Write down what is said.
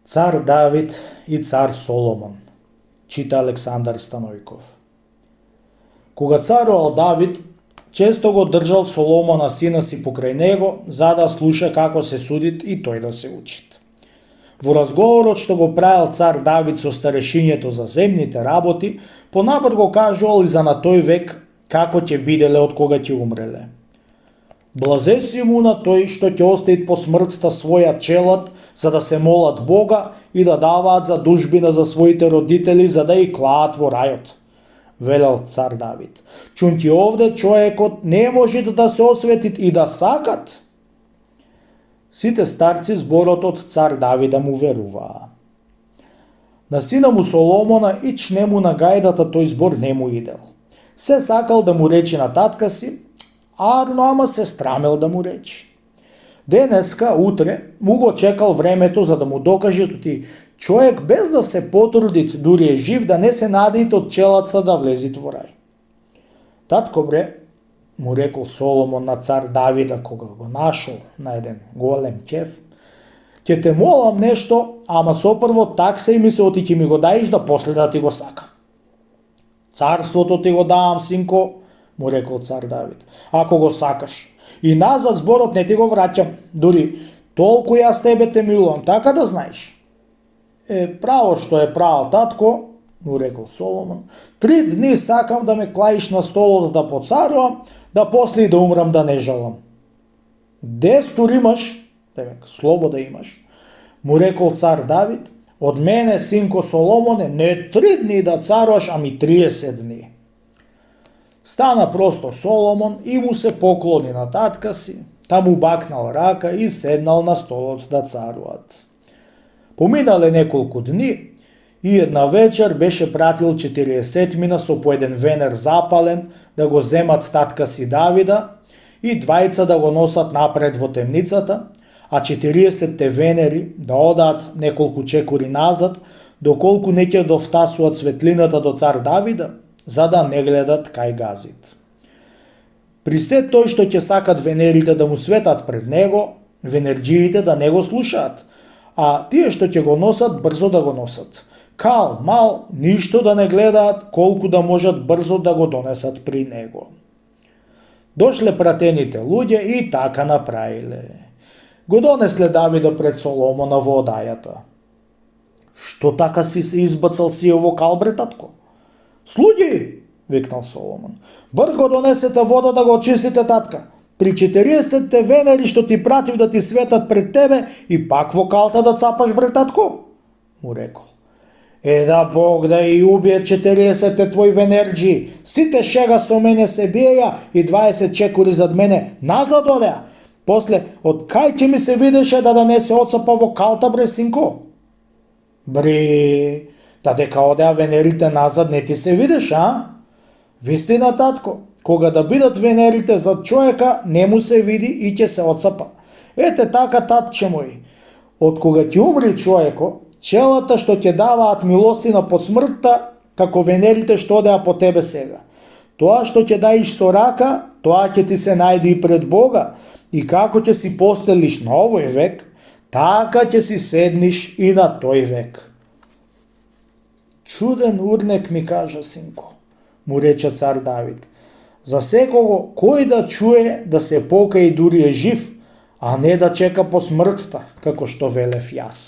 Цар Давид и цар Соломон, чита Александар Станојков. Кога царувал Давид, често го држал Соломона сина си покрај него, за да слуша како се судит и тој да се учит. Во разговорот што го правил цар Давид со старешињето за земните работи, понапред го кажувал и за на тој век како ќе биделе од кога ќе умреле. Блазе си му на тој што ќе оставит по смртта своја челад, за да се молат Бога и да даваат задужбина за своите родители, за да и клаат во рајот. Велел цар Давид. Чунти овде човекот не може да се осветит и да сакат. Сите старци зборот од цар Давида му веруваа. На сина му Соломона ич нему на гајдата тој збор не му идел. Се сакал да му речи на татка си, ама се страмел да му речи. Денеска, утре, му го чекал времето за да му докаже тоти човек без да се потрудит, дури е жив, да не се надејте од челата да влезит во рај. Татко бре, му рекол Соломон на цар Давида кога го нашол на еден голем ќеф, ќе те молам нешто, ама сопрво такса и ми се оти ќе ми го даиш да после да ти го сакам. Царството ти го давам, синко, му рекол цар Давид, ако го сакаш. И назад зборот не ти го враќам, дури толку јас тебе те милувам, така да знаеш. Право што е право, татко, му рекол Соломон, 3 дни сакам да ме клаиш на столот да поцарувам, да после и да умрам да не жалам. Дестур имаш, демек слобода имаш, му рекол цар Давид, од мене, синко Соломоне, не 3 дни да царуваш, ами 30 дни. Стана просто Соломон и му се поклони на татка си, та му бакнал рака и седнал на столот да царуват. Поминале неколку дни и една вечер беше пратил 40 со по еден венер запален да го земат татка си Давида и двајца да го носат напред во темницата, а 40 венери да одаат неколку чекори назад, доколку не ќе довтасуват светлината до цар Давида, за да не гледат кај газит. При се тој што ќе сакат венерите да му светат пред него, венерджиите да не го слушаат, а тие што ќе го носат брзо да го носат. Кал, мал, ништо да не гледаат, колку да можат брзо да го донесат при него. Дошле пратените луѓе и така направиле. Го донесле Давида пред Соломона во одајата. Што така си се избацал си ово кал, бре татко? Слуги, викнал Соломон, брго донесете вода да го очистите, татка. При 40 венери што ти пратив да ти светат пред тебе и пак во калта да цапаш, бре татко, му рекол. Да Бог да и убие 40 твои венерджи, сите шега со мене се биеја и 20 чекори зад мене назад одеа. После, од кај ќе ми се видеше да не се оцапа во калта, бре синко? Бре, та дека одеа венерите назад не ти се видеш, а? Вистина, татко, кога да бидат венерите зад човека, не му се види и ќе се оцапа. Ете така, татче мој, од кога ќе умри човеко, челата што ќе даваат милостина по смртта, како венерите што одеа по тебе сега. Тоа што ќе даиш со рака, тоа ќе ти се најде и пред Бога, и како ќе си постелиш на овој век, така ќе си седниш и на тој век. Чуден урнек ми кажа, синко, му рече цар Давид. За секого кој да чуе да се покаи дури е жив, а не да чека по смртта, како што велев јас.